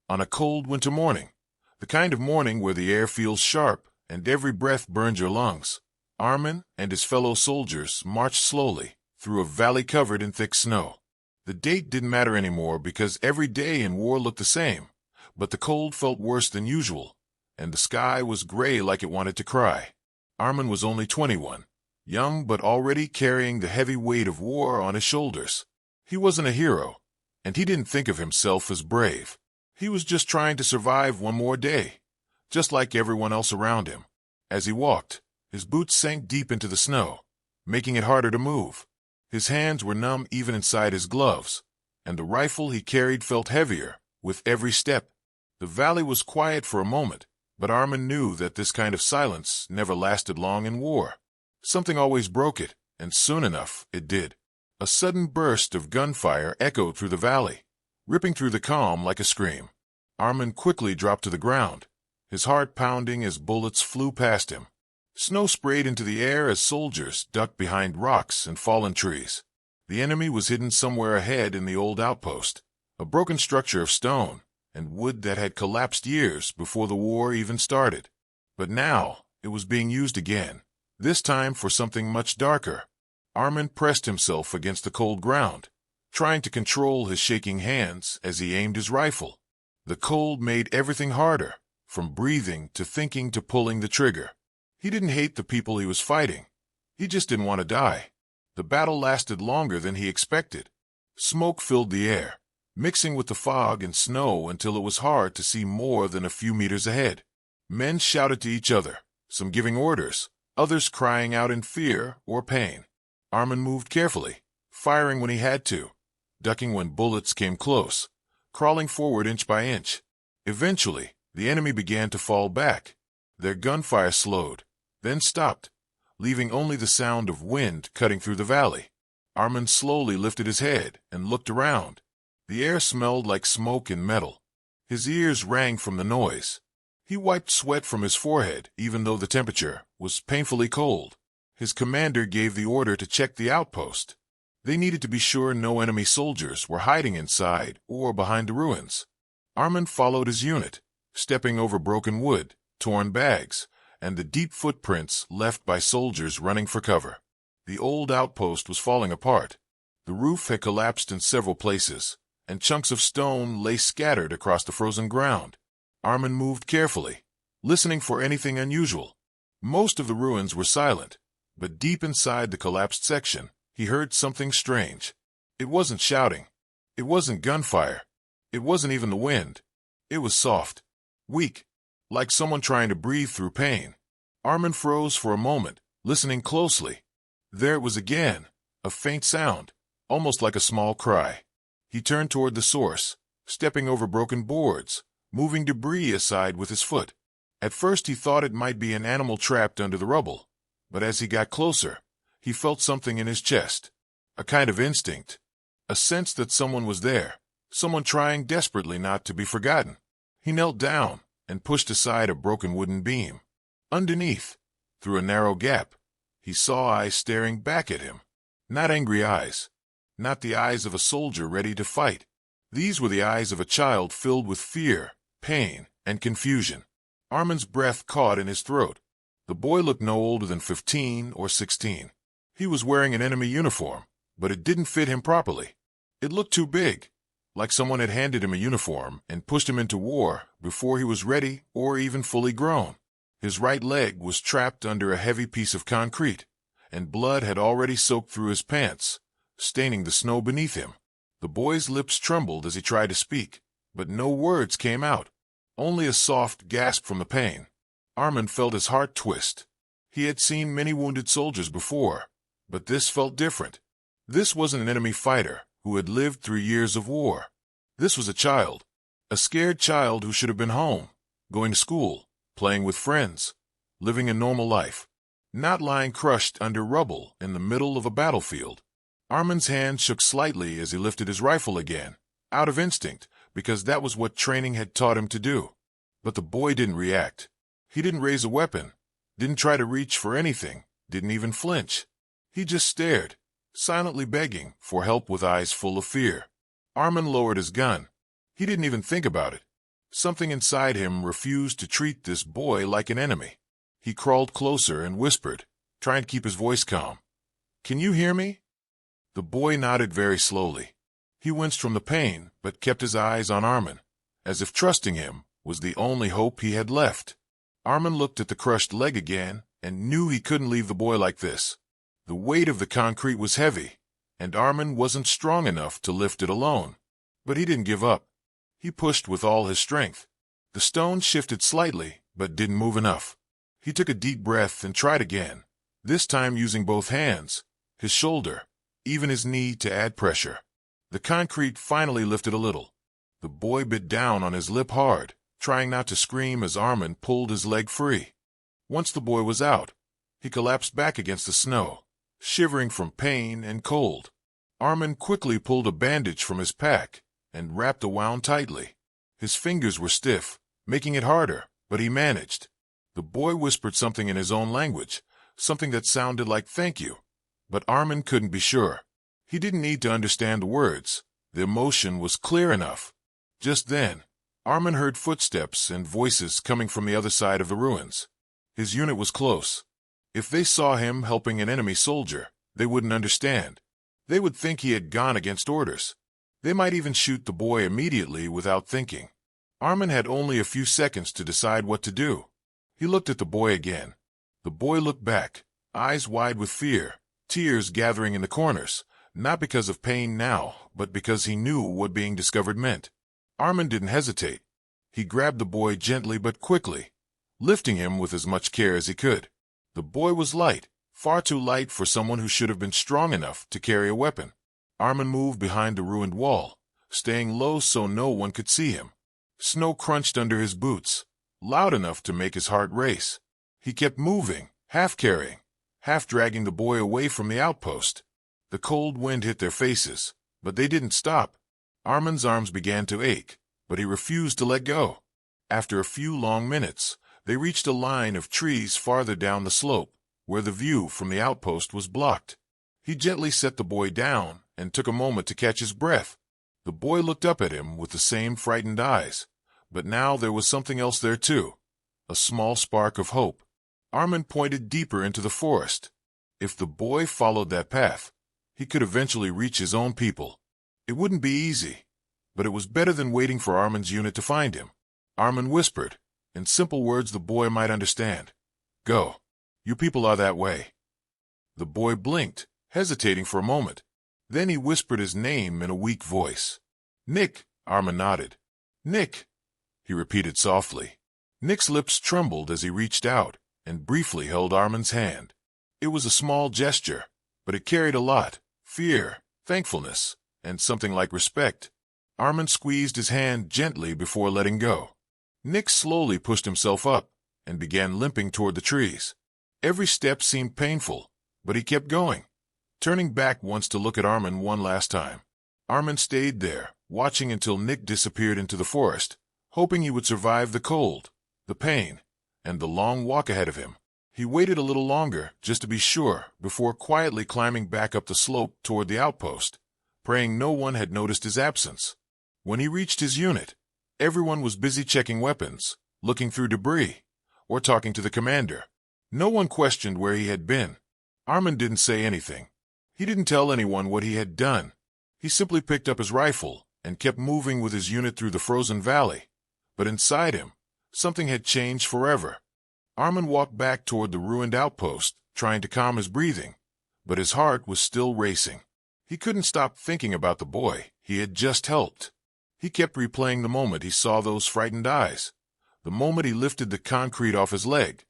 on a cold winter morning, the kind of morning where the air feels sharp and every breath burns your lungs. Armin and his fellow soldiers marched slowly through a valley covered in thick snow. The date didn't matter anymore because every day in war looked the same, but the cold felt worse than usual, and the sky was gray like it wanted to cry. Armin was only 21, young but already carrying the heavy weight of war on his shoulders. He wasn't a hero, and he didn't think of himself as brave. He was just trying to survive one more day, just like everyone else around him. As he walked, his boots sank deep into the snow, making it harder to move. His hands were numb even inside his gloves, and the rifle he carried felt heavier with every step. The valley was quiet for a moment, but Armin knew that this kind of silence never lasted long in war. Something always broke it, and soon enough it did. A sudden burst of gunfire echoed through the valley, ripping through the calm like a scream. Armin quickly dropped to the ground, his heart pounding as bullets flew past him. Snow sprayed into the air as soldiers ducked behind rocks and fallen trees. The enemy was hidden somewhere ahead in the old outpost, a broken structure of stone and wood that had collapsed years before the war even started. But now it was being used again, this time for something much darker. Armin pressed himself against the cold ground, trying to control his shaking hands as he aimed his rifle. The cold made everything harder, from breathing to thinking to pulling the trigger. He didn't hate the people he was fighting. He just didn't want to die. The battle lasted longer than he expected. Smoke filled the air, mixing with the fog and snow until it was hard to see more than a few meters ahead. Men shouted to each other, some giving orders, others crying out in fear or pain. Armin moved carefully, firing when he had to, ducking when bullets came close, crawling forward inch by inch. Eventually, the enemy began to fall back. Their gunfire slowed, then stopped, leaving only the sound of wind cutting through the valley. Armin slowly lifted his head and looked around. The air smelled like smoke and metal. His ears rang from the noise. He wiped sweat from his forehead, even though the temperature was painfully cold. His commander gave the order to check the outpost. They needed to be sure no enemy soldiers were hiding inside or behind the ruins. Armin followed his unit, stepping over broken wood, torn bags, and the deep footprints left by soldiers running for cover. The old outpost was falling apart. The roof had collapsed in several places, and chunks of stone lay scattered across the frozen ground. Armin moved carefully, listening for anything unusual. Most of the ruins were silent, but deep inside the collapsed section, he heard something strange. It wasn't shouting. It wasn't gunfire. It wasn't even the wind. It was soft, weak, like someone trying to breathe through pain. Armin froze for a moment, listening closely. There it was again, a faint sound, almost like a small cry. He turned toward the source, stepping over broken boards, moving debris aside with his foot. At first he thought it might be an animal trapped under the rubble, but as he got closer, he felt something in his chest, a kind of instinct, a sense that someone was there, someone trying desperately not to be forgotten. He knelt down and pushed aside a broken wooden beam. Underneath, through a narrow gap, he saw eyes staring back at him. Not angry eyes, not the eyes of a soldier ready to fight. These were the eyes of a child filled with fear, pain, and confusion. Armin's breath caught in his throat. The boy looked no older than 15 or 16. He was wearing an enemy uniform, but it didn't fit him properly. It looked too big, like someone had handed him a uniform and pushed him into war before he was ready or even fully grown. His right leg was trapped under a heavy piece of concrete, and blood had already soaked through his pants, staining the snow beneath him. The boy's lips trembled as he tried to speak, but no words came out, only a soft gasp from the pain. Armin felt his heart twist. He had seen many wounded soldiers before, but this felt different. This wasn't an enemy fighter who had lived through years of war. This was a child, a scared child who should have been home, going to school, playing with friends, living a normal life, not lying crushed under rubble in the middle of a battlefield. Armin's hand shook slightly as he lifted his rifle again, out of instinct, because that was what training had taught him to do. But the boy didn't react. He didn't raise a weapon, didn't try to reach for anything, didn't even flinch. He just stared, silently begging for help with eyes full of fear. Armin lowered his gun. He didn't even think about it. Something inside him refused to treat this boy like an enemy. He crawled closer and whispered, trying to keep his voice calm. "Can you hear me?" The boy nodded very slowly. He winced from the pain, but kept his eyes on Armin, as if trusting him was the only hope he had left. Armin looked at the crushed leg again and knew he couldn't leave the boy like this. The weight of the concrete was heavy, and Armin wasn't strong enough to lift it alone. But he didn't give up. He pushed with all his strength. The stone shifted slightly, but didn't move enough. He took a deep breath and tried again, this time using both hands, his shoulder, even his knee to add pressure. The concrete finally lifted a little. The boy bit down on his lip hard, trying not to scream as Armin pulled his leg free. Once the boy was out, he collapsed back against the snow, shivering from pain and cold. Armin quickly pulled a bandage from his pack and wrapped the wound tightly. His fingers were stiff, making it harder, but he managed. The boy whispered something in his own language, something that sounded like "thank you," but Armin couldn't be sure. He didn't need to understand the words. The emotion was clear enough. Just then, Armin heard footsteps and voices coming from the other side of the ruins. His unit was close. If they saw him helping an enemy soldier, they wouldn't understand. They would think he had gone against orders. They might even shoot the boy immediately without thinking. Armin had only a few seconds to decide what to do. He looked at the boy again. The boy looked back, eyes wide with fear, tears gathering in the corners, not because of pain now, but because he knew what being discovered meant. Armin didn't hesitate. He grabbed the boy gently but quickly, lifting him with as much care as he could. The boy was light, far too light for someone who should have been strong enough to carry a weapon. Armin moved behind the ruined wall, staying low so no one could see him. Snow crunched under his boots, loud enough to make his heart race. He kept moving, half carrying, half dragging the boy away from the outpost. The cold wind hit their faces, but they didn't stop. Armin's arms began to ache, but he refused to let go. After a few long minutes, they reached a line of trees farther down the slope, where the view from the outpost was blocked. He gently set the boy down and took a moment to catch his breath. The boy looked up at him with the same frightened eyes, but now there was something else there too, a small spark of hope. Armin pointed deeper into the forest. If the boy followed that path, he could eventually reach his own people. It wouldn't be easy, but it was better than waiting for Armin's unit to find him. Armin whispered, in simple words the boy might understand. "Go. You people are that way." The boy blinked, hesitating for a moment. Then he whispered his name in a weak voice. "Nick," Armin nodded. "Nick," he repeated softly. Nick's lips trembled as he reached out and briefly held Armin's hand. It was a small gesture, but it carried a lot: fear, thankfulness, and something like respect. Armin squeezed his hand gently before letting go. Nick slowly pushed himself up and began limping toward the trees. Every step seemed painful, but he kept going, turning back once to look at Armin one last time. Armin stayed there, watching until Nick disappeared into the forest, hoping he would survive the cold, the pain, and the long walk ahead of him. He waited a little longer, just to be sure, before quietly climbing back up the slope toward the outpost, praying no one had noticed his absence. When he reached his unit, everyone was busy checking weapons, looking through debris, or talking to the commander. No one questioned where he had been. Armin didn't say anything. He didn't tell anyone what he had done. He simply picked up his rifle and kept moving with his unit through the frozen valley. But inside him, something had changed forever. Armin walked back toward the ruined outpost, trying to calm his breathing, but his heart was still racing. He couldn't stop thinking about the boy he had just helped. He kept replaying the moment he saw those frightened eyes, the moment he lifted the concrete off his leg,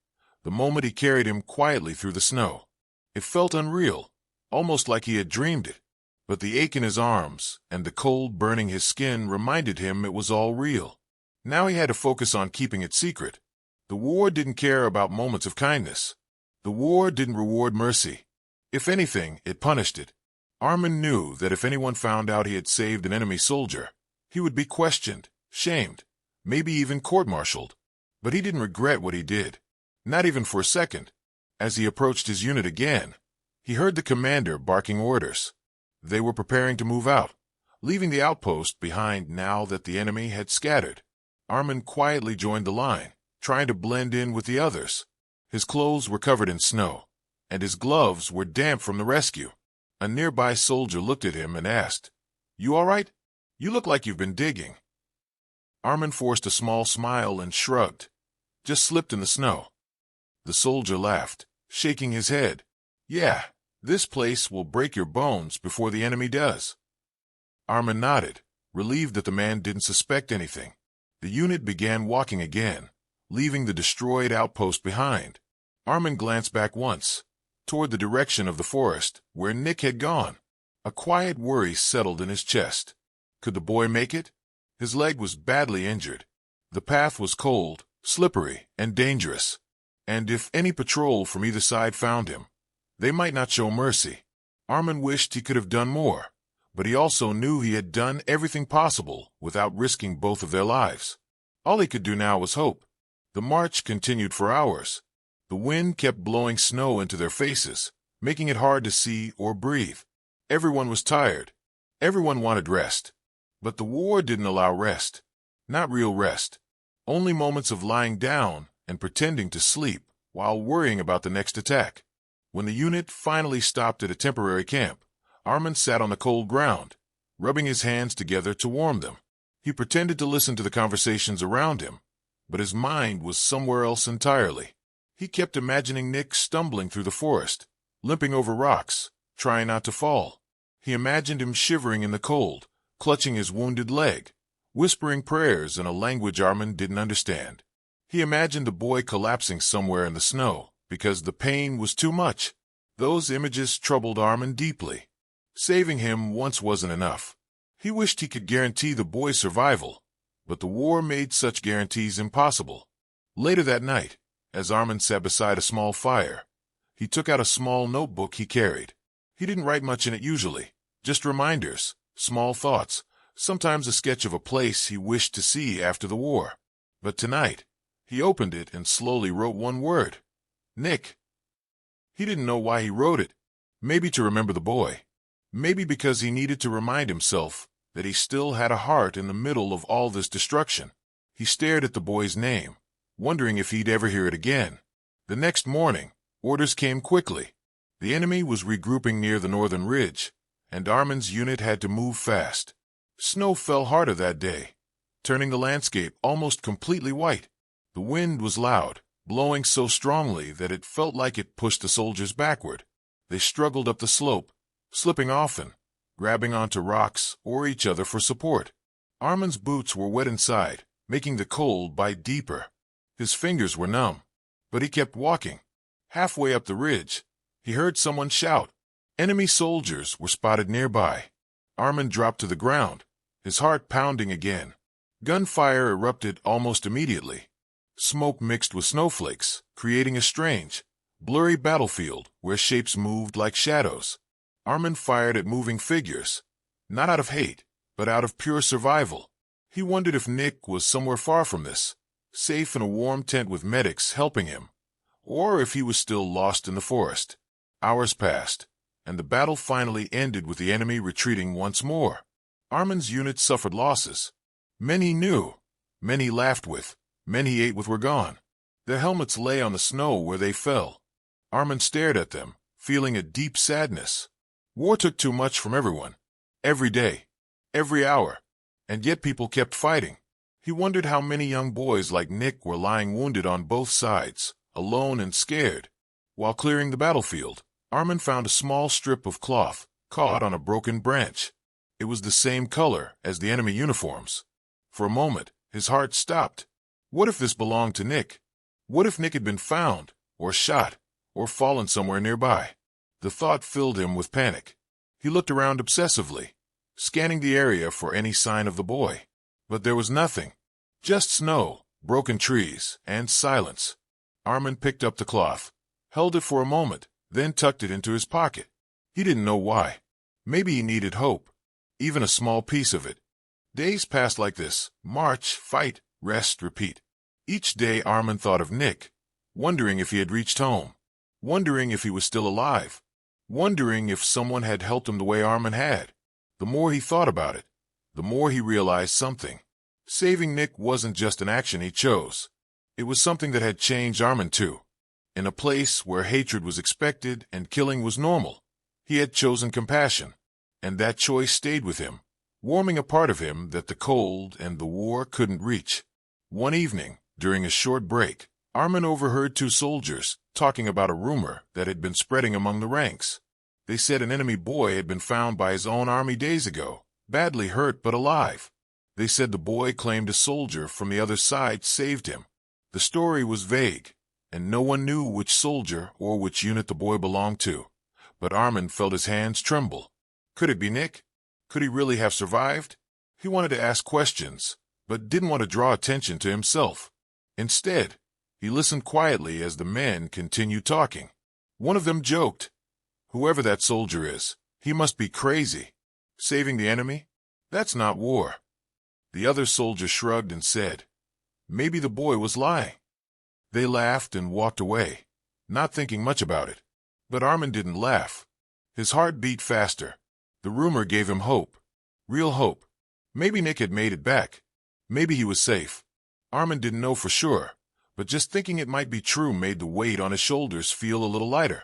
the moment he carried him quietly through the snow. It felt unreal, almost like he had dreamed it, but the ache in his arms and the cold burning his skin reminded him it was all real. Now he had to focus on keeping it secret. The war didn't care about moments of kindness. The war didn't reward mercy. If anything, it punished it. Armin knew that if anyone found out he had saved an enemy soldier, he would be questioned, shamed, maybe even court-martialed. But he didn't regret what he did, not even for a second. As he approached his unit again, he heard the commander barking orders. They were preparing to move out, leaving the outpost behind now that the enemy had scattered. Armin quietly joined the line, trying to blend in with the others. His clothes were covered in snow, and his gloves were damp from the rescue. A nearby soldier looked at him and asked, "You all right? You look like you've been digging." Armin forced a small smile and shrugged. "Just slipped in the snow." The soldier laughed, shaking his head. "Yeah, this place will break your bones before the enemy does." Armin nodded, relieved that the man didn't suspect anything. The unit began walking again, leaving the destroyed outpost behind. Armin glanced back once, toward the direction of the forest, where Nick had gone. A quiet worry settled in his chest. Could the boy make it? His leg was badly injured. The path was cold, slippery, and dangerous. And if any patrol from either side found him, they might not show mercy. Armin wished he could have done more, but he also knew he had done everything possible without risking both of their lives. All he could do now was hope. The march continued for hours. The wind kept blowing snow into their faces, making it hard to see or breathe. Everyone was tired. Everyone wanted rest. But the war didn't allow rest. Not real rest. Only moments of lying down and pretending to sleep while worrying about the next attack. When the unit finally stopped at a temporary camp, Armin sat on the cold ground, rubbing his hands together to warm them. He pretended to listen to the conversations around him, but his mind was somewhere else entirely. He kept imagining Nick stumbling through the forest, limping over rocks, trying not to fall. He imagined him shivering in the cold, clutching his wounded leg, whispering prayers in a language Armin didn't understand. He imagined the boy collapsing somewhere in the snow because the pain was too much. Those images troubled Armin deeply. Saving him once wasn't enough. He wished he could guarantee the boy's survival, but the war made such guarantees impossible. Later that night, as Armin sat beside a small fire, he took out a small notebook he carried. He didn't write much in it usually, just reminders, small thoughts, sometimes a sketch of a place he wished to see after the war. But tonight, he opened it and slowly wrote one word: Nick. He didn't know why he wrote it. Maybe to remember the boy. Maybe because he needed to remind himself that he still had a heart in the middle of all this destruction. He stared at the boy's name, wondering if he'd ever hear it again. The next morning, orders came quickly. The enemy was regrouping near the northern ridge, and Armin's unit had to move fast. Snow fell harder that day, turning the landscape almost completely white. The wind was loud, blowing so strongly that it felt like it pushed the soldiers backward. They struggled up the slope, slipping often, grabbing onto rocks or each other for support. Armin's boots were wet inside, making the cold bite deeper. His fingers were numb, but he kept walking. Halfway up the ridge, he heard someone shout. Enemy soldiers were spotted nearby. Armin dropped to the ground, his heart pounding again. Gunfire erupted almost immediately. Smoke mixed with snowflakes, creating a strange, blurry battlefield where shapes moved like shadows. Armin fired at moving figures, not out of hate, but out of pure survival. He wondered if Nick was somewhere far from this, safe in a warm tent with medics helping him, or if he was still lost in the forest. Hours passed, and the battle finally ended with the enemy retreating once more. Armin's unit suffered losses. Men he knew, men he laughed with, men he ate with were gone. Their helmets lay on the snow where they fell. Armin stared at them, feeling a deep sadness. War took too much from everyone, every day, every hour, and yet people kept fighting. He wondered how many young boys like Nick were lying wounded on both sides, alone and scared. While clearing the battlefield, Armin found a small strip of cloth caught on a broken branch. It was the same color as the enemy uniforms. For a moment, his heart stopped. What if this belonged to Nick? What if Nick had been found, or shot, or fallen somewhere nearby? The thought filled him with panic. He looked around obsessively, scanning the area for any sign of the boy. But there was nothing. Just snow, broken trees, and silence. Armin picked up the cloth, held it for a moment, then tucked it into his pocket. He didn't know why. Maybe he needed hope, even a small piece of it. Days passed like this: march, fight, rest, repeat. Each day Armin thought of Nick, wondering if he had reached home, wondering if he was still alive, wondering if someone had helped him the way Armin had. The more he thought about it, the more he realized something. Saving Nick wasn't just an action he chose. It was something that had changed Armin too. In a place where hatred was expected and killing was normal, he had chosen compassion, and that choice stayed with him, warming a part of him that the cold and the war couldn't reach. One evening, during a short break, Armin overheard two soldiers talking about a rumor that had been spreading among the ranks. They said an enemy boy had been found by his own army days ago, badly hurt but alive. They said the boy claimed a soldier from the other side saved him. The story was vague, and no one knew which soldier or which unit the boy belonged to. But Armin felt his hands tremble. Could it be Nick? Could he really have survived? He wanted to ask questions, but didn't want to draw attention to himself. Instead, he listened quietly as the men continued talking. One of them joked, "Whoever that soldier is, he must be crazy. Saving the enemy? That's not war." The other soldier shrugged and said, "Maybe the boy was lying." They laughed and walked away, not thinking much about it. But Armin didn't laugh. His heart beat faster. The rumor gave him hope. Real hope. Maybe Nick had made it back. Maybe he was safe. Armin didn't know for sure, but just thinking it might be true made the weight on his shoulders feel a little lighter.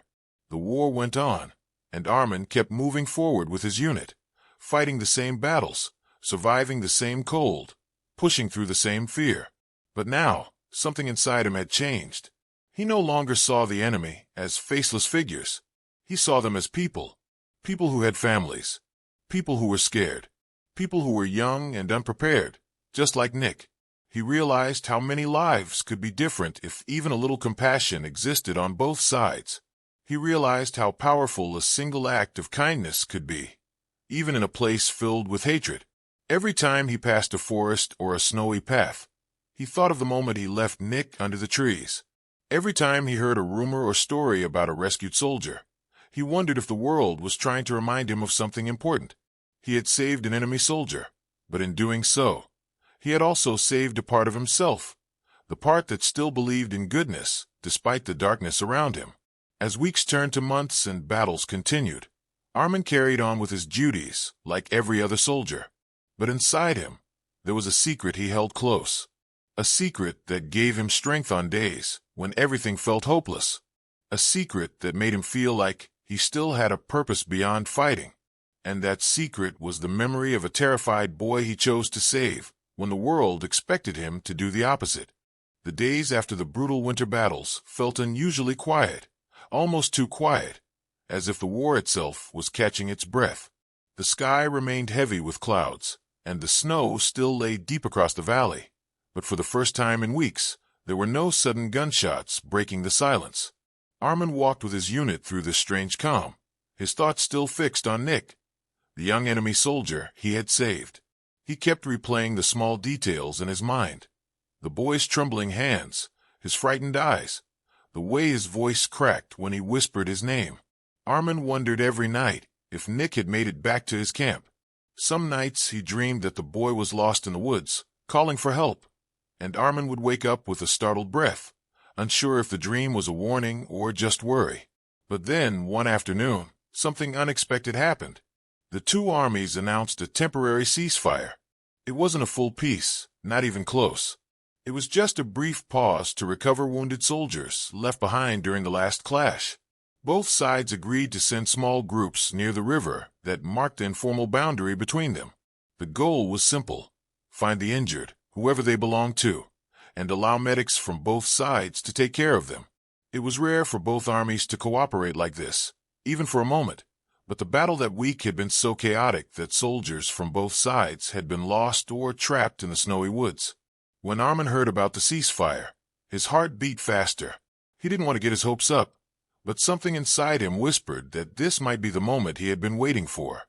The war went on, and Armin kept moving forward with his unit, fighting the same battles, surviving the same cold, pushing through the same fear. But now, something inside him had changed. He no longer saw the enemy as faceless figures. He saw them as people. People who had families. People who were scared. People who were young and unprepared, just like Nick. He realized how many lives could be different if even a little compassion existed on both sides. He realized how powerful a single act of kindness could be, even in a place filled with hatred. Every time he passed a forest or a snowy path, he thought of the moment he left Nick under the trees. Every time he heard a rumor or story about a rescued soldier, he wondered if the world was trying to remind him of something important. He had saved an enemy soldier, but in doing so, he had also saved a part of himself, the part that still believed in goodness despite the darkness around him. As weeks turned to months and battles continued, Armin carried on with his duties like every other soldier. But inside him, there was a secret he held close. A secret that gave him strength on days when everything felt hopeless. A secret that made him feel like he still had a purpose beyond fighting. And that secret was the memory of a terrified boy he chose to save when the world expected him to do the opposite. The days after the brutal winter battles felt unusually quiet, almost too quiet, as if the war itself was catching its breath. The sky remained heavy with clouds, and the snow still lay deep across the valley. But for the first time in weeks, there were no sudden gunshots breaking the silence. Armin walked with his unit through this strange calm, his thoughts still fixed on Nick, the young enemy soldier he had saved. He kept replaying the small details in his mind. The boy's trembling hands, his frightened eyes, the way his voice cracked when he whispered his name. Armin wondered every night if Nick had made it back to his camp. Some nights he dreamed that the boy was lost in the woods, calling for help, and Armin would wake up with a startled breath, unsure if the dream was a warning or just worry. But then, one afternoon, something unexpected happened. The two armies announced a temporary ceasefire. It wasn't a full peace, not even close. It was just a brief pause to recover wounded soldiers left behind during the last clash. Both sides agreed to send small groups near the river that marked the informal boundary between them. The goal was simple: find the injured, whoever they belonged to, and allow medics from both sides to take care of them. It was rare for both armies to cooperate like this, even for a moment, but the battle that week had been so chaotic that soldiers from both sides had been lost or trapped in the snowy woods. When Armin heard about the ceasefire, his heart beat faster. He didn't want to get his hopes up, but something inside him whispered that this might be the moment he had been waiting for.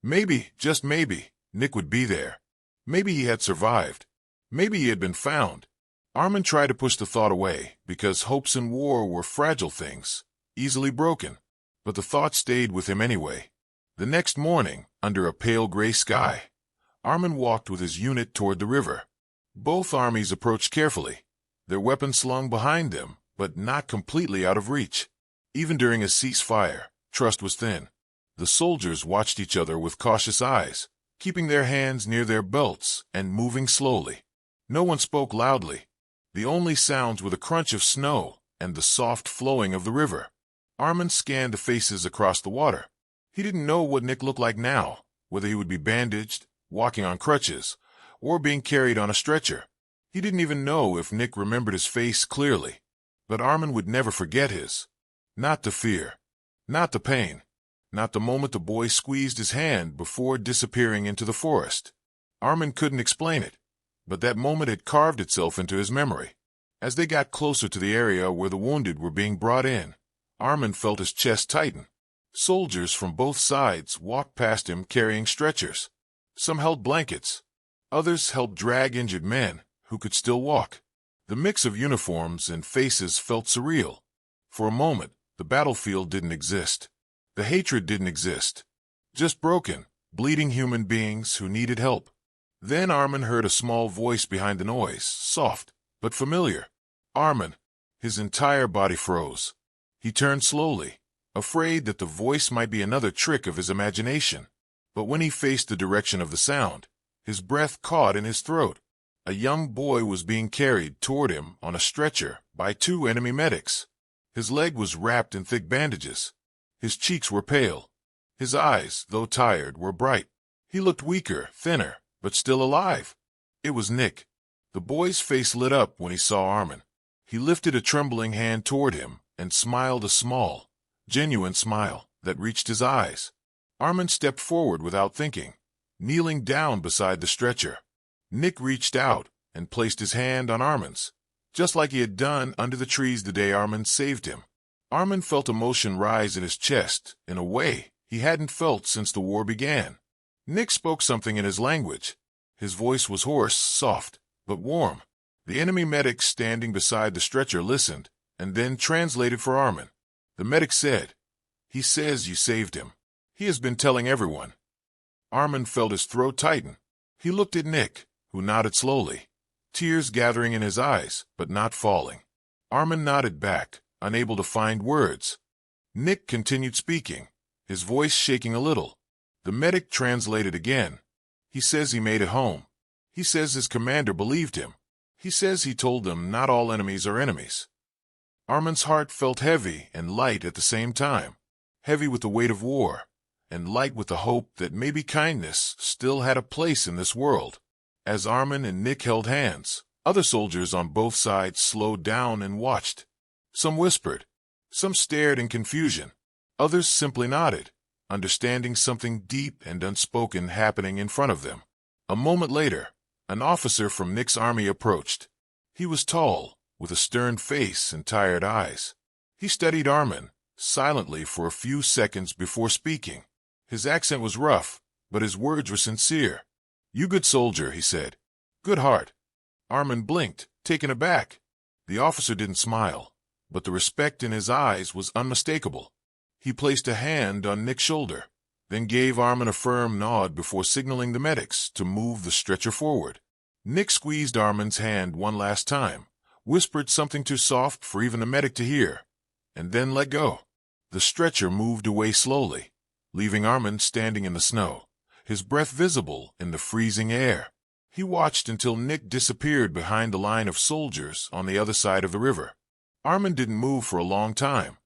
Maybe, just maybe, Nick would be there. Maybe he had survived. Maybe he had been found. Armin tried to push the thought away, because hopes in war were fragile things, easily broken. But the thought stayed with him anyway. The next morning, under a pale gray sky, Armin walked with his unit toward the river. Both armies approached carefully, their weapons slung behind them, but not completely out of reach. Even during a ceasefire, trust was thin. The soldiers watched each other with cautious eyes, keeping their hands near their belts and moving slowly. No one spoke loudly. The only sounds were the crunch of snow and the soft flowing of the river. Armin scanned the faces across the water. He didn't know what Nick looked like now, whether he would be bandaged, walking on crutches, or being carried on a stretcher. He didn't even know if Nick remembered his face clearly. But Armin would never forget his. Not the fear, not the pain, not the moment the boy squeezed his hand before disappearing into the forest. Armin couldn't explain it, but that moment had carved itself into his memory. As they got closer to the area where the wounded were being brought in, Armin felt his chest tighten. Soldiers from both sides walked past him carrying stretchers. Some held blankets. Others helped drag injured men who could still walk. The mix of uniforms and faces felt surreal. For a moment, the battlefield didn't exist. The hatred didn't exist. Just broken, bleeding human beings who needed help. Then Armin heard a small voice behind the noise, soft, but familiar. Armin. His entire body froze. He turned slowly, afraid that the voice might be another trick of his imagination. But when he faced the direction of the sound, his breath caught in his throat. A young boy was being carried toward him on a stretcher by 2 enemy medics. His leg was wrapped in thick bandages. His cheeks were pale. His eyes, though tired, were bright. He looked weaker, thinner, but still alive. It was Nick. The boy's face lit up when he saw Armin. He lifted a trembling hand toward him and smiled a small, genuine smile that reached his eyes. Armin stepped forward without thinking, kneeling down beside the stretcher. Nick reached out and placed his hand on Armin's, just like he had done under the trees the day Armin saved him. Armin felt emotion rise in his chest in a way he hadn't felt since the war began. Nick spoke something in his language. His voice was hoarse, soft, but warm. The enemy medic standing beside the stretcher listened and then translated for Armin. The medic said, "He says you saved him. He has been telling everyone." Armin felt his throat tighten. He looked at Nick, who nodded slowly, tears gathering in his eyes, but not falling. Armin nodded back, unable to find words. Nick continued speaking, his voice shaking a little. The medic translated again. "He says he made it home. He says his commander believed him. He says he told them not all enemies are enemies." Armin's heart felt heavy and light at the same time, heavy with the weight of war, and light with the hope that maybe kindness still had a place in this world. As Armin and Nick held hands, other soldiers on both sides slowed down and watched. Some whispered, some stared in confusion, others simply nodded, understanding something deep and unspoken happening in front of them. A moment later, an officer from Nick's army approached. He was tall, with a stern face and tired eyes. He studied Armin silently for a few seconds before speaking. His accent was rough, but his words were sincere. "You good soldier," he said. "Good heart." Armin blinked, taken aback. The officer didn't smile, but the respect in his eyes was unmistakable. He placed a hand on Nick's shoulder, then gave Armin a firm nod before signaling the medics to move the stretcher forward. Nick squeezed Armin's hand one last time, whispered something too soft for even the medic to hear, and then let go. The stretcher moved away slowly, leaving Armin standing in the snow, his breath visible in the freezing air. He watched until Nick disappeared behind the line of soldiers on the other side of the river. Armin didn't move for a long time.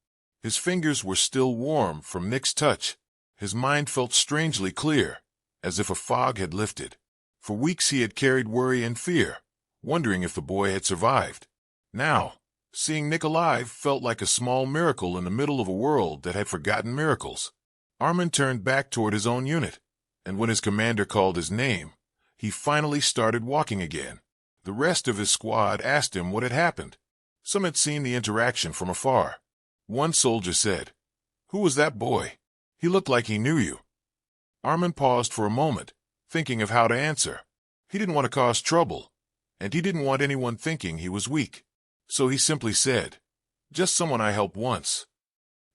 His fingers were still warm from Nick's touch. His mind felt strangely clear, as if a fog had lifted. For weeks he had carried worry and fear, wondering if the boy had survived. Now, seeing Nick alive felt like a small miracle in the middle of a world that had forgotten miracles. Armin turned back toward his own unit, and when his commander called his name, he finally started walking again. The rest of his squad asked him what had happened. Some had seen the interaction from afar. One soldier said, "Who was that boy? He looked like he knew you." Armin paused for a moment, thinking of how to answer. He didn't want to cause trouble, and he didn't want anyone thinking he was weak. So he simply said, "Just someone I helped once."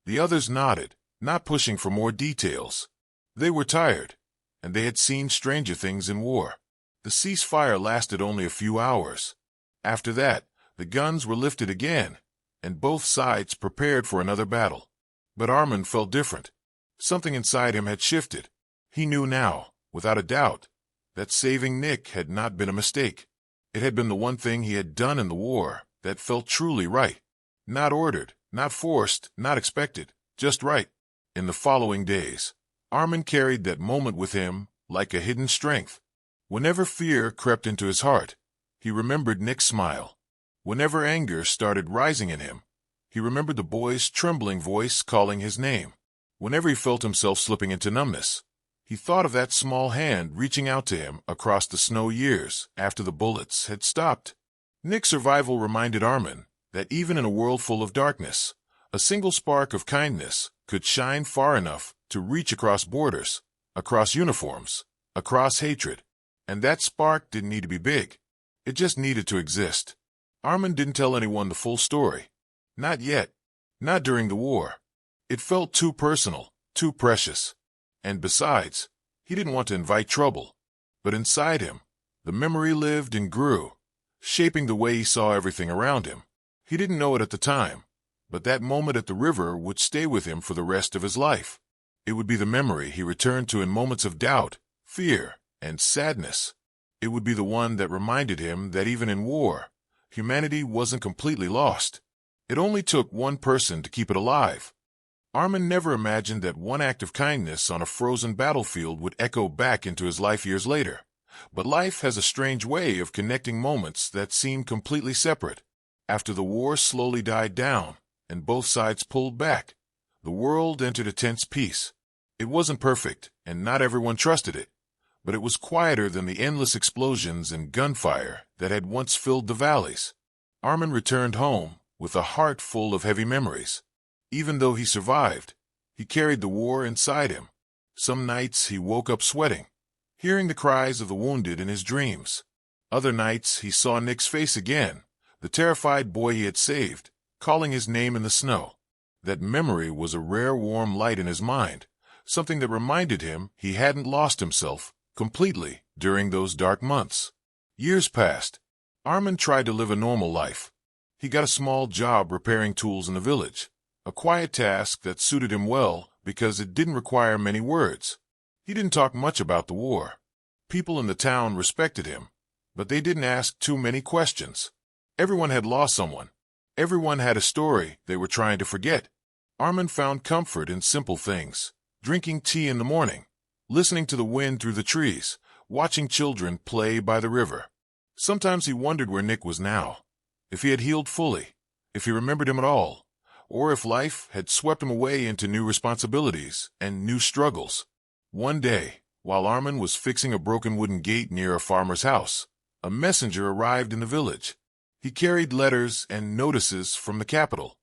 The others nodded, not pushing for more details. They were tired, and they had seen stranger things in war. The ceasefire lasted only a few hours. After that, the guns were lifted again, and both sides prepared for another battle. But Armin felt different. Something inside him had shifted. He knew now, without a doubt, that saving Nick had not been a mistake. It had been the one thing he had done in the war that felt truly right. Not ordered, not forced, not expected, just right. In the following days, Armin carried that moment with him like a hidden strength. Whenever fear crept into his heart, he remembered Nick's smile. Whenever anger started rising in him, he remembered the boy's trembling voice calling his name. Whenever he felt himself slipping into numbness, he thought of that small hand reaching out to him across the snow years after the bullets had stopped. Nick's survival reminded Armin that even in a world full of darkness, a single spark of kindness could shine far enough to reach across borders, across uniforms, across hatred. And that spark didn't need to be big. It just needed to exist. Armin didn't tell anyone the full story. Not yet. Not during the war. It felt too personal, too precious. And besides, he didn't want to invite trouble. But inside him, the memory lived and grew, shaping the way he saw everything around him. He didn't know it at the time, but that moment at the river would stay with him for the rest of his life. It would be the memory he returned to in moments of doubt, fear, and sadness. It would be the one that reminded him that even in war, humanity wasn't completely lost. It only took one person to keep it alive. Armin never imagined that one act of kindness on a frozen battlefield would echo back into his life years later. But life has a strange way of connecting moments that seem completely separate. After the war slowly died down and both sides pulled back, the world entered a tense peace. It wasn't perfect, and not everyone trusted it, but it was quieter than the endless explosions and gunfire that had once filled the valleys. Armin returned home with a heart full of heavy memories. Even though he survived, he carried the war inside him. Some nights he woke up sweating, hearing the cries of the wounded in his dreams. Other nights he saw Nick's face again, the terrified boy he had saved, calling his name in the snow. That memory was a rare warm light in his mind, something that reminded him he hadn't lost himself completely during those dark months. Years passed. Armin tried to live a normal life. He got a small job repairing tools in the village, a quiet task that suited him well because it didn't require many words. He didn't talk much about the war. People in the town respected him, but they didn't ask too many questions. Everyone had lost someone. Everyone had a story they were trying to forget. Armin found comfort in simple things: drinking tea in the morning, listening to the wind through the trees, watching children play by the river. Sometimes he wondered where Nick was now, if he had healed fully, if he remembered him at all, or if life had swept him away into new responsibilities and new struggles. One day, while Armin was fixing a broken wooden gate near a farmer's house, a messenger arrived in the village. He carried letters and notices from the capital.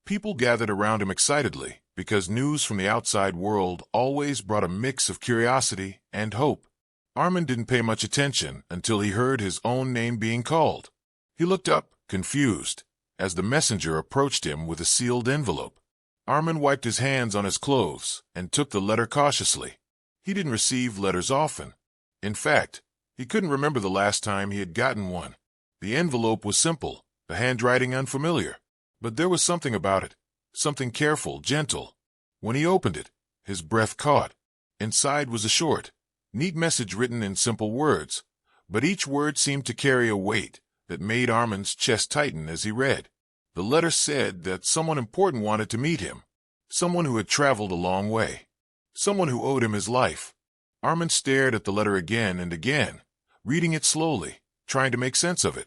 People gathered around him excitedly, because news from the outside world always brought a mix of curiosity and hope. Armin didn't pay much attention until he heard his own name being called. He looked up, confused, as the messenger approached him with a sealed envelope. Armin wiped his hands on his clothes and took the letter cautiously. He didn't receive letters often. In fact, he couldn't remember the last time he had gotten one. The envelope was simple, the handwriting unfamiliar, but there was something about it, something careful, gentle. When he opened it, his breath caught. Inside was a short, neat message written in simple words, but each word seemed to carry a weight that made Armin's chest tighten as he read. The letter said that someone important wanted to meet him, someone who had traveled a long way, someone who owed him his life. Armin stared at the letter again and again, reading it slowly, trying to make sense of it.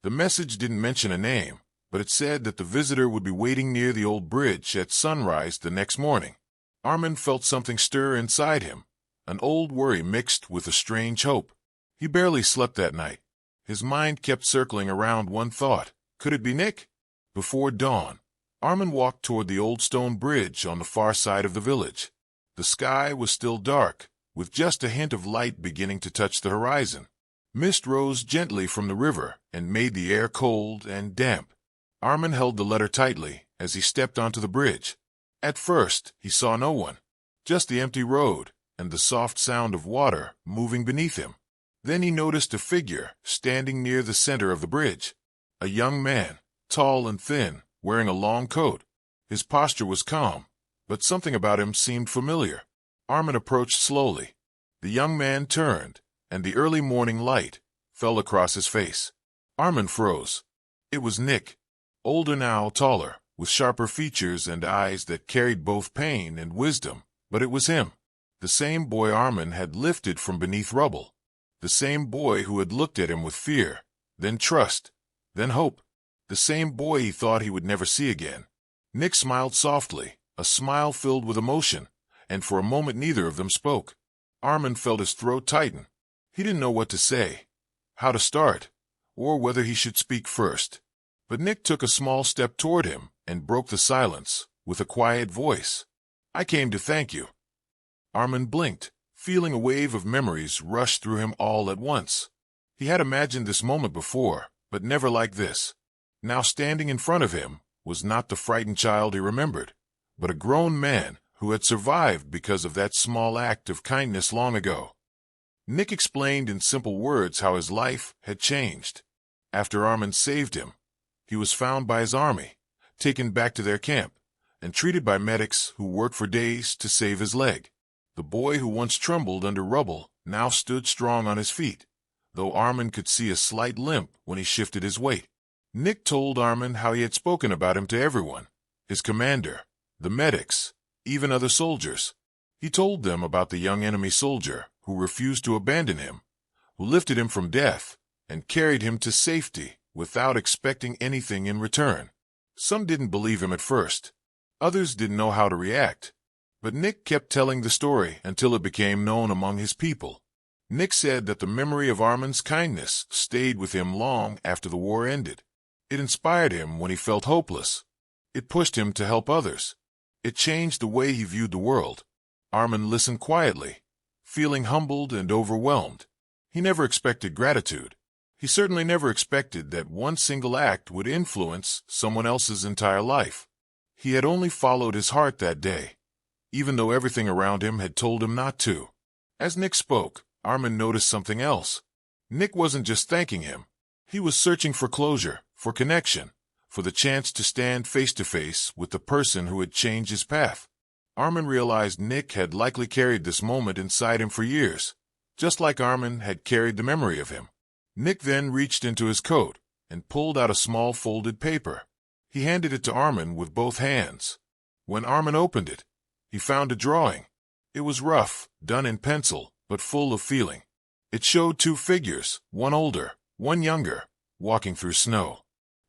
The message didn't mention a name, but it said that the visitor would be waiting near the old bridge at sunrise the next morning. Armin felt something stir inside him, an old worry mixed with a strange hope. He barely slept that night. His mind kept circling around one thought: could it be Nick? Before dawn, Armin walked toward the old stone bridge on the far side of the village. The sky was still dark, with just a hint of light beginning to touch the horizon. Mist rose gently from the river and made the air cold and damp. Armin held the letter tightly as he stepped onto the bridge. At first, he saw no one, just the empty road and the soft sound of water moving beneath him. Then he noticed a figure standing near the center of the bridge. A young man, tall and thin, wearing a long coat. His posture was calm, but something about him seemed familiar. Armin approached slowly. The young man turned, and the early morning light fell across his face. Armin froze. It was Nick. Older now, taller, with sharper features and eyes that carried both pain and wisdom, but it was him. The same boy Armin had lifted from beneath rubble. The same boy who had looked at him with fear, then trust, then hope. The same boy he thought he would never see again. Nick smiled softly, a smile filled with emotion, and for a moment neither of them spoke. Armin felt his throat tighten. He didn't know what to say, how to start, or whether he should speak first. But Nick took a small step toward him and broke the silence with a quiet voice. "I came to thank you." Armin blinked, feeling a wave of memories rush through him all at once. He had imagined this moment before, but never like this. Now standing in front of him was not the frightened child he remembered, but a grown man who had survived because of that small act of kindness long ago. Nick explained in simple words how his life had changed. After Armin saved him, he was found by his army, taken back to their camp, and treated by medics who worked for days to save his leg. The boy who once trembled under rubble now stood strong on his feet, though Armin could see a slight limp when he shifted his weight. Nick told Armin how he had spoken about him to everyone, his commander, the medics, even other soldiers. He told them about the young enemy soldier who refused to abandon him, who lifted him from death and carried him to safety without expecting anything in return. Some didn't believe him at first. Others didn't know how to react. But Nick kept telling the story until it became known among his people. Nick said that the memory of Armin's kindness stayed with him long after the war ended. It inspired him when he felt hopeless. It pushed him to help others. It changed the way he viewed the world. Armin listened quietly, feeling humbled and overwhelmed. He never expected gratitude. He certainly never expected that one single act would influence someone else's entire life. He had only followed his heart that day, even though everything around him had told him not to. As Nick spoke, Armin noticed something else. Nick wasn't just thanking him. He was searching for closure, for connection, for the chance to stand face to face with the person who had changed his path. Armin realized Nick had likely carried this moment inside him for years, just like Armin had carried the memory of him. Nick then reached into his coat and pulled out a small folded paper. He handed it to Armin with both hands. When Armin opened it, he found a drawing. It was rough, done in pencil, but full of feeling. It showed two figures, one older, one younger, walking through snow.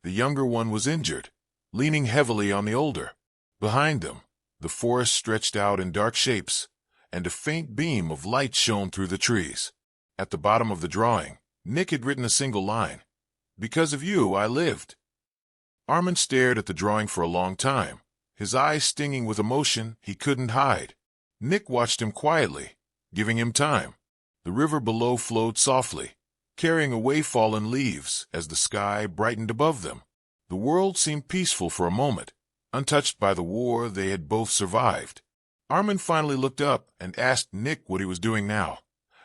The younger one was injured, leaning heavily on the older. Behind them, the forest stretched out in dark shapes, and a faint beam of light shone through the trees. At the bottom of the drawing, Nick had written a single line. "Because of you, I lived." Armin stared at the drawing for a long time, his eyes stinging with emotion he couldn't hide. Nick watched him quietly, giving him time. The river below flowed softly, carrying away fallen leaves as the sky brightened above them. The world seemed peaceful for a moment, untouched by the war they had both survived. Armin finally looked up and asked Nick what he was doing now,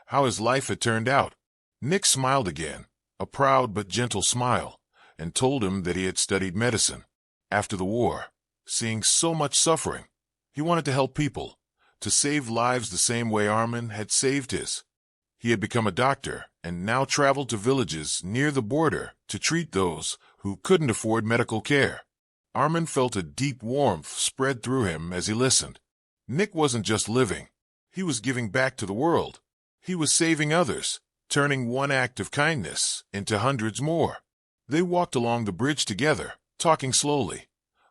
how his life had turned out. Nick smiled again, a proud but gentle smile, and told him that he had studied medicine. After the war, seeing so much suffering, he wanted to help people, to save lives the same way Armin had saved his. He had become a doctor and now traveled to villages near the border to treat those who couldn't afford medical care. Armin felt a deep warmth spread through him as he listened. Nick wasn't just living. He was giving back to the world. He was saving others, turning one act of kindness into hundreds more. They walked along the bridge together, talking slowly,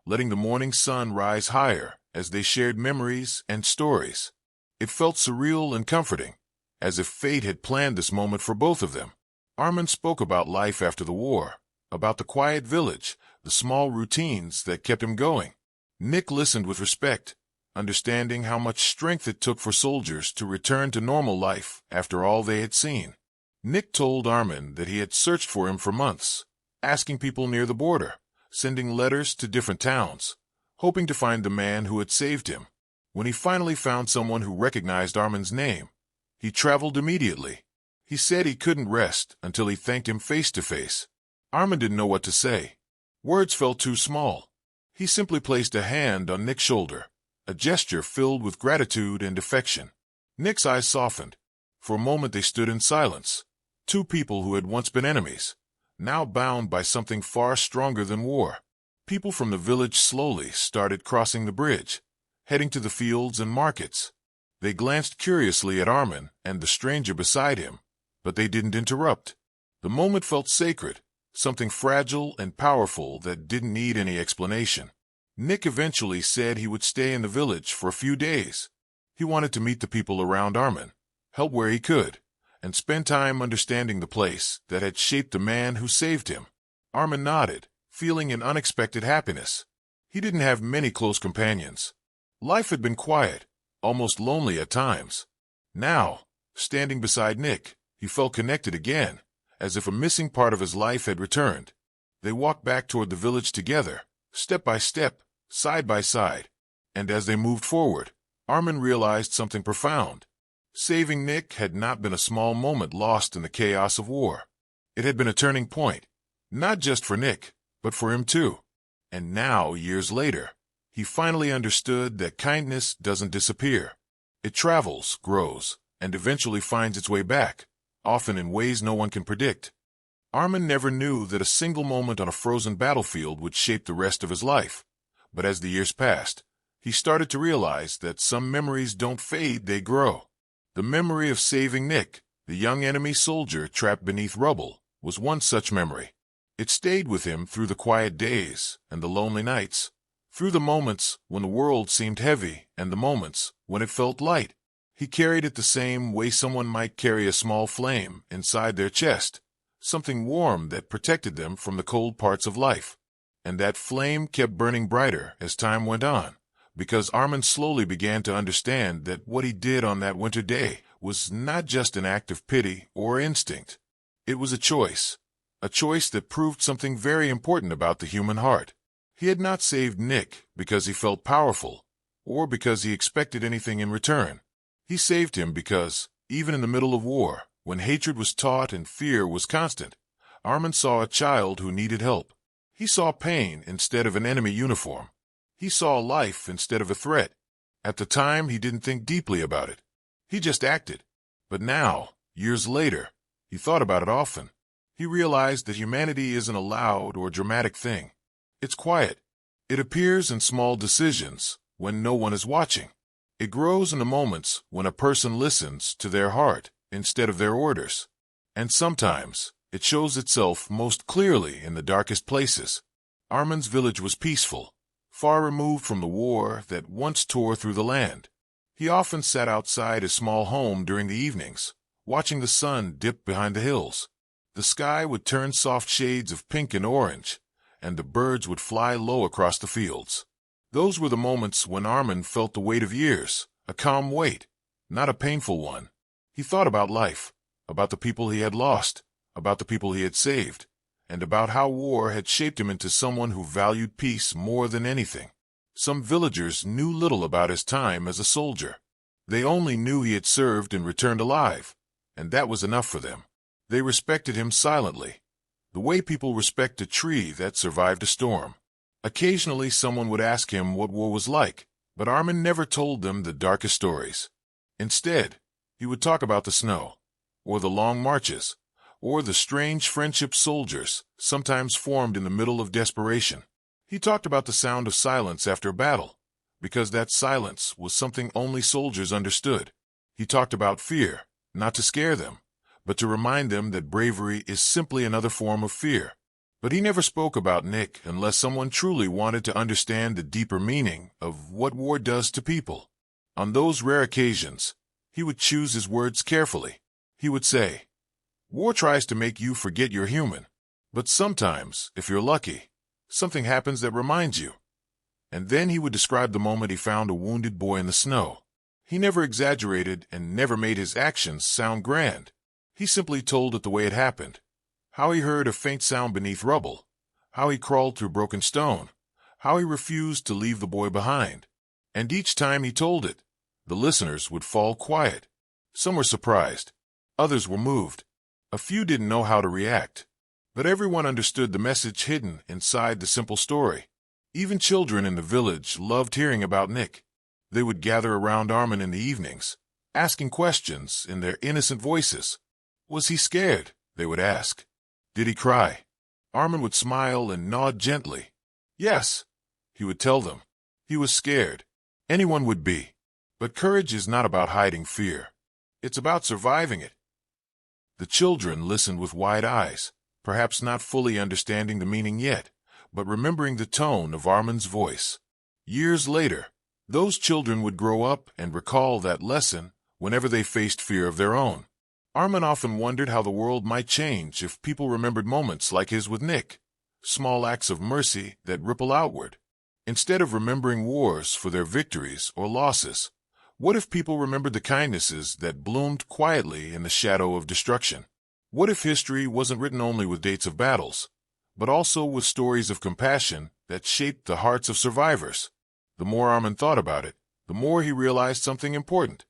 letting the morning sun rise higher as they shared memories and stories. It felt surreal and comforting, as if fate had planned this moment for both of them. Armin spoke about life after the war, about the quiet village, the small routines that kept him going. Nick listened with respect, understanding how much strength it took for soldiers to return to normal life after all they had seen. Nick told Armin that he had searched for him for months, asking people near the border, sending letters to different towns, hoping to find the man who had saved him. When he finally found someone who recognized Armin's name, he traveled immediately. He said he couldn't rest until he thanked him face to face. Armin didn't know what to say. Words felt too small. He simply placed a hand on Nick's shoulder, a gesture filled with gratitude and affection. Nick's eyes softened. For a moment they stood in silence, two people who had once been enemies, now bound by something far stronger than war. People from the village slowly started crossing the bridge, heading to the fields and markets. They glanced curiously at Armin and the stranger beside him, but they didn't interrupt. The moment felt sacred, something fragile and powerful that didn't need any explanation. Nick eventually said he would stay in the village for a few days. He wanted to meet the people around Armin, help where he could, and spend time understanding the place that had shaped the man who saved him. Armin nodded, feeling an unexpected happiness. He didn't have many close companions. Life had been quiet, almost lonely at times. Now, standing beside Nick, he felt connected again, as if a missing part of his life had returned. They walked back toward the village together, step by step, side by side. And as they moved forward, Armin realized something profound. Saving Nick had not been a small moment lost in the chaos of war. It had been a turning point, not just for Nick, but for him too. And now, years later, he finally understood that kindness doesn't disappear. It travels, grows, and eventually finds its way back, often in ways no one can predict. Armin never knew that a single moment on a frozen battlefield would shape the rest of his life. But as the years passed, he started to realize that some memories don't fade, they grow. The memory of saving Nick, the young enemy soldier trapped beneath rubble, was one such memory. It stayed with him through the quiet days and the lonely nights, through the moments when the world seemed heavy and the moments when it felt light. He carried it the same way someone might carry a small flame inside their chest, something warm that protected them from the cold parts of life. And that flame kept burning brighter as time went on, because Armin slowly began to understand that what he did on that winter day was not just an act of pity or instinct. It was a choice that proved something very important about the human heart. He had not saved Nick because he felt powerful, or because he expected anything in return. He saved him because, even in the middle of war, when hatred was taught and fear was constant, Armin saw a child who needed help. He saw pain instead of an enemy uniform. He saw life instead of a threat. At the time, he didn't think deeply about it. He just acted. But now, years later, he thought about it often. He realized that humanity isn't a loud or dramatic thing. It's quiet. It appears in small decisions when no one is watching. It grows in the moments when a person listens to their heart instead of their orders. And sometimes, it shows itself most clearly in the darkest places. Armin's village was peaceful, far removed from the war that once tore through the land. He often sat outside his small home during the evenings, watching the sun dip behind the hills. The sky would turn soft shades of pink and orange, and the birds would fly low across the fields. Those were the moments when Armin felt the weight of years, a calm weight, not a painful one. He thought about life, about the people he had lost, about the people he had saved, and about how war had shaped him into someone who valued peace more than anything. Some villagers knew little about his time as a soldier. They only knew he had served and returned alive, and that was enough for them. They respected him silently, the way people respect a tree that survived a storm. Occasionally someone would ask him what war was like, but Armin never told them the darkest stories. Instead, he would talk about the snow, or the long marches, or the strange friendship soldiers sometimes formed in the middle of desperation. He talked about the sound of silence after a battle, because that silence was something only soldiers understood. He talked about fear, not to scare them, but to remind them that bravery is simply another form of fear. But he never spoke about Nick unless someone truly wanted to understand the deeper meaning of what war does to people. On those rare occasions, he would choose his words carefully. He would say, "War tries to make you forget you're human, but sometimes, if you're lucky, something happens that reminds you." And then he would describe the moment he found a wounded boy in the snow. He never exaggerated and never made his actions sound grand. He simply told it the way it happened. How he heard a faint sound beneath rubble, how he crawled through broken stone, how he refused to leave the boy behind. And each time he told it, the listeners would fall quiet. Some were surprised. Others were moved. A few didn't know how to react. But everyone understood the message hidden inside the simple story. Even children in the village loved hearing about Nick. They would gather around Armin in the evenings, asking questions in their innocent voices. Was he scared? They would ask. Did he cry? Armin would smile and nod gently. Yes, he would tell them. He was scared. Anyone would be. But courage is not about hiding fear. It's about surviving it. The children listened with wide eyes, perhaps not fully understanding the meaning yet, but remembering the tone of Armin's voice. Years later, those children would grow up and recall that lesson whenever they faced fear of their own. Armin often wondered how the world might change if people remembered moments like his with Nick, small acts of mercy that ripple outward. Instead of remembering wars for their victories or losses, what if people remembered the kindnesses that bloomed quietly in the shadow of destruction? What if history wasn't written only with dates of battles, but also with stories of compassion that shaped the hearts of survivors? The more Armin thought about it, the more he realized something important.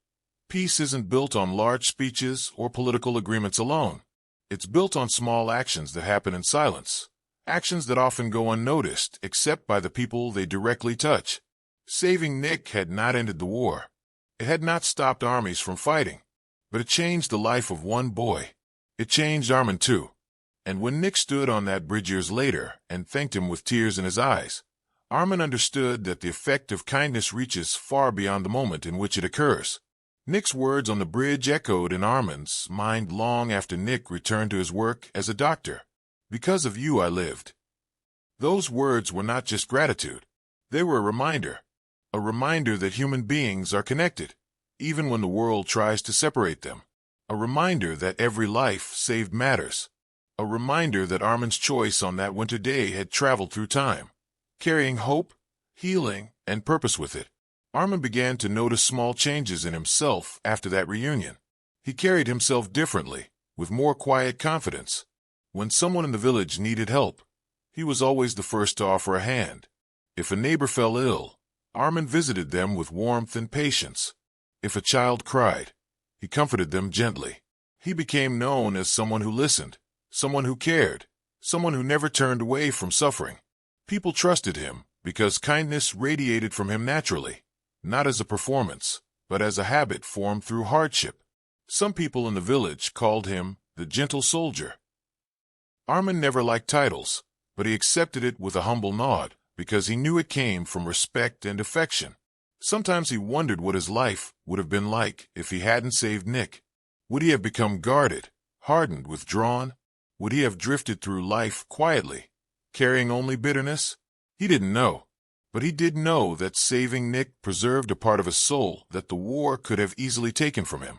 Peace isn't built on large speeches or political agreements alone. It's built on small actions that happen in silence, actions that often go unnoticed except by the people they directly touch. Saving Nick had not ended the war. It had not stopped armies from fighting, but it changed the life of one boy. It changed Armin too. And when Nick stood on that bridge years later and thanked him with tears in his eyes, Armin understood that the effect of kindness reaches far beyond the moment in which it occurs. Nick's words on the bridge echoed in Armin's mind long after Nick returned to his work as a doctor. Because of you I lived. Those words were not just gratitude. They were a reminder that human beings are connected, even when the world tries to separate them. A reminder that every life saved matters. A reminder that Armin's choice on that winter day had traveled through time, carrying hope, healing, and purpose with it. Armin began to notice small changes in himself after that reunion. He carried himself differently, with more quiet confidence. When someone in the village needed help, he was always the first to offer a hand. If a neighbor fell ill, Armin visited them with warmth and patience. If a child cried, he comforted them gently. He became known as someone who listened, someone who cared, someone who never turned away from suffering. People trusted him because kindness radiated from him naturally, not as a performance, but as a habit formed through hardship. Some people in the village called him the gentle soldier. Armin never liked titles, but he accepted it with a humble nod because he knew it came from respect and affection. Sometimes he wondered what his life would have been like if he hadn't saved Nick. Would he have become guarded, hardened, withdrawn? Would he have drifted through life quietly, carrying only bitterness? He didn't know. But he did know that saving Nick preserved a part of his soul that the war could have easily taken from him.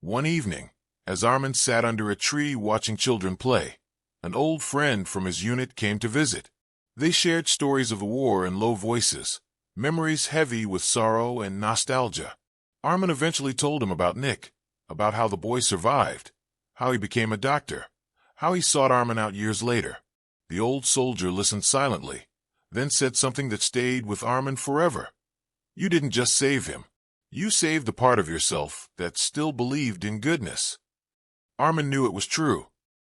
One evening, as Armin sat under a tree watching children play, an old friend from his unit came to visit. They shared stories of the war in low voices, memories heavy with sorrow and nostalgia. Armin eventually told him about Nick, about how the boy survived, how he became a doctor, how he sought Armin out years later. The old soldier listened silently, then said something that stayed with Armin forever. You didn't just save him. You saved the part of yourself that still believed in goodness. Armin knew it was true.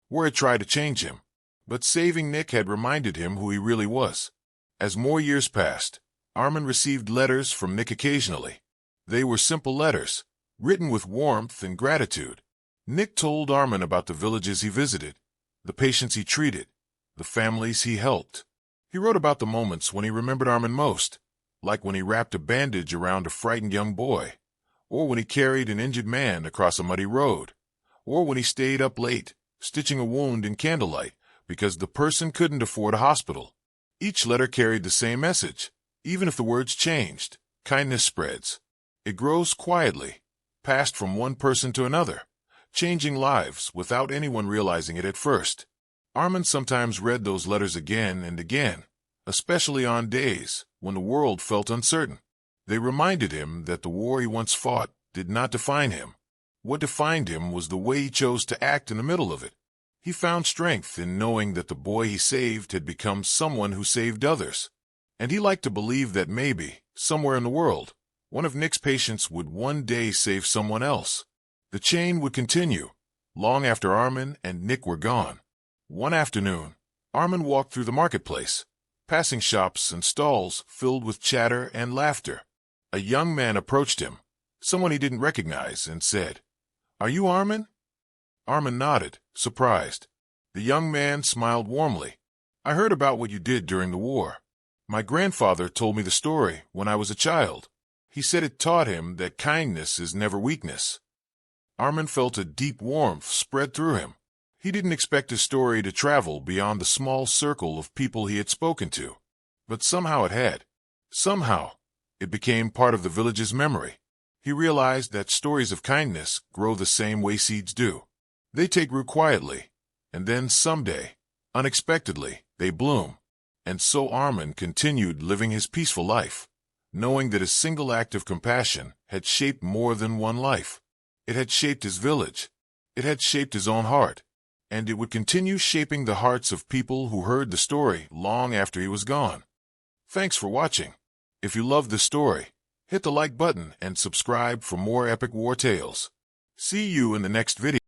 War had tried to change him, but saving Nick had reminded him who he really was. As more years passed, Armin received letters from Nick occasionally. They were simple letters, written with warmth and gratitude. Nick told Armin about the villages he visited, the patients he treated, the families he helped. He wrote about the moments when he remembered Armin most, like when he wrapped a bandage around a frightened young boy, or when he carried an injured man across a muddy road, or when he stayed up late, stitching a wound in candlelight because the person couldn't afford a hospital. Each letter carried the same message. Even if the words changed, kindness spreads. It grows quietly, passed from one person to another, changing lives without anyone realizing it at first. Armin sometimes read those letters again and again, especially on days when the world felt uncertain. They reminded him that the war he once fought did not define him. What defined him was the way he chose to act in the middle of it. He found strength in knowing that the boy he saved had become someone who saved others. And he liked to believe that maybe, somewhere in the world, one of Nick's patients would one day save someone else. The chain would continue, long after Armin and Nick were gone. One afternoon, Armin walked through the marketplace, passing shops and stalls filled with chatter and laughter. A young man approached him, someone he didn't recognize, and said, "Are you Armin?" Armin nodded, surprised. The young man smiled warmly. I heard about what you did during the war. My grandfather told me the story when I was a child. He said it taught him that kindness is never weakness. Armin felt a deep warmth spread through him. He didn't expect his story to travel beyond the small circle of people he had spoken to. But somehow it had. Somehow, it became part of the village's memory. He realized that stories of kindness grow the same way seeds do. They take root quietly, and then someday, unexpectedly, they bloom. And so Armin continued living his peaceful life, knowing that a single act of compassion had shaped more than one life. It had shaped his village. It had shaped his own heart. And it would continue shaping the hearts of people who heard the story long after he was gone. Thanks for watching. If you loved this story, hit the like button and subscribe for more epic war tales. See you in the next video.